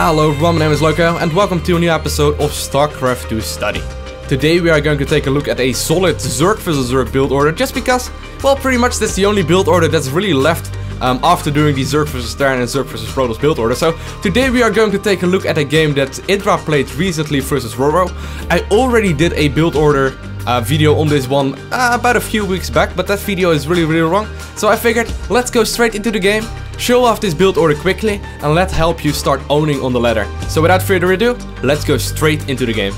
Hello everyone, my name is Lowko and welcome to a new episode of StarCraft II Study. Today we are going to take a look at a solid Zerg vs Zerg build order just because, well, pretty much that's the only build order that's really left after doing the Zerg vs Terran and Zerg vs Protoss build order. So today we are going to take a look at a game that IdrA played recently versus Roro. I already did a build order video on this one about a few weeks back, but that video is really long. So I figured, let's go straight into the game, show off this build order quickly, and let's help you start owning on the ladder. So without further ado, let's go straight into the game.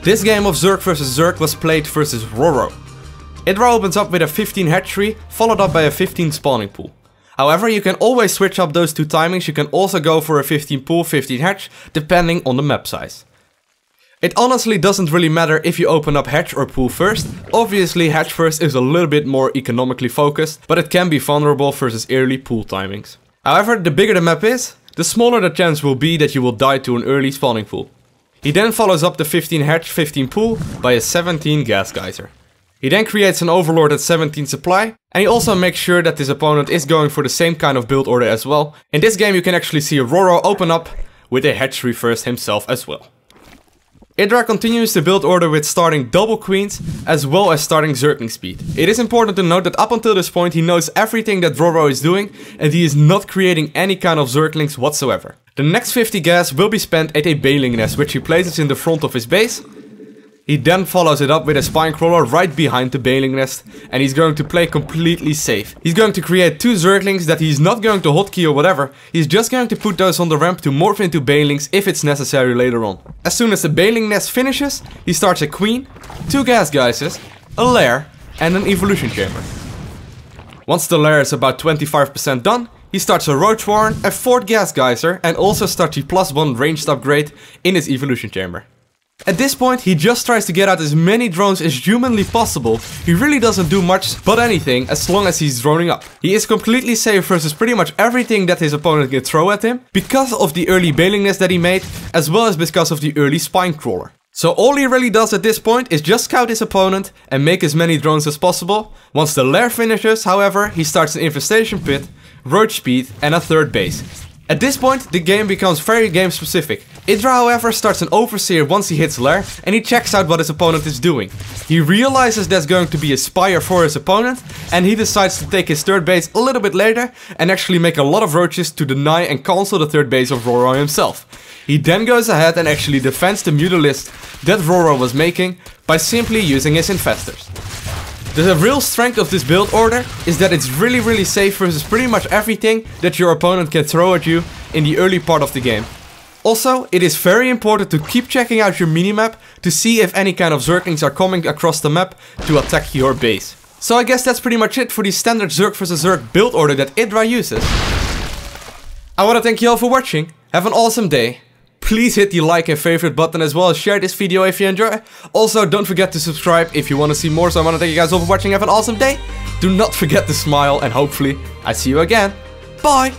This game of Zerg vs Zerg was played versus Roro. IdrA opens up with a 15 hatchery, followed up by a 15 spawning pool. However, you can always switch up those two timings. You can also go for a 15 pool, 15 hatch, depending on the map size. It honestly doesn't really matter if you open up hatch or pool first. Obviously hatch first is a little bit more economically focused, but it can be vulnerable versus early pool timings. However, the bigger the map is, the smaller the chance will be that you will die to an early spawning pool. He then follows up the 15 hatch, 15 pool by a 17 gas geyser. He then creates an overlord at 17 supply, and he also makes sure that his opponent is going for the same kind of build order as well. In this game you can actually see Roro open up with a hatchery first himself as well. IdrA continues the build order with starting double queens as well as starting zergling speed. It is important to note that up until this point he knows everything that Roro is doing and he is not creating any kind of zerglings whatsoever. The next 50 gas will be spent at a baling nest which he places in the front of his base. He then follows it up with a spine crawler right behind the baling nest, and he's going to play completely safe. He's going to create two zerglings that he's not going to hotkey or whatever. He's just going to put those on the ramp to morph into balings if it's necessary later on. As soon as the baling nest finishes, he starts a queen, two gas geysers, a lair, and an evolution chamber. Once the lair is about 25% done, he starts a roach warren, a 4th gas geyser, and also starts the +1 ranged upgrade in his evolution chamber. At this point, he just tries to get out as many drones as humanly possible. He really doesn't do much but anything as long as he's droning up. He is completely safe versus pretty much everything that his opponent can throw at him because of the early baling nest that he made, as well as because of the early spine crawler. So all he really does at this point is just scout his opponent and make as many drones as possible. Once the lair finishes, however, he starts an infestation pit, roach speed, and a 3rd base. At this point, the game becomes very game specific. IdrA, however, starts an overseer once he hits lair and he checks out what his opponent is doing. He realizes there's going to be a spire for his opponent and he decides to take his 3rd base a little bit later and actually make a lot of roaches to deny and cancel the 3rd base of Roro himself. He then goes ahead and actually defends the mutalisks that Roro was making by simply using his infestors. The real strength of this build order is that it's really safe versus pretty much everything that your opponent can throw at you in the early part of the game. Also, it is very important to keep checking out your minimap to see if any kind of zerglings are coming across the map to attack your base. So I guess that's pretty much it for the standard Zerg vs Zerg build order that IdrA uses. I want to thank you all for watching. Have an awesome day. Please hit the like and favorite button as well as share this video if you enjoy. Also, don't forget to subscribe if you want to see more. So I want to thank you guys all for watching. Have an awesome day. Do not forget to smile and hopefully I see you again. Bye.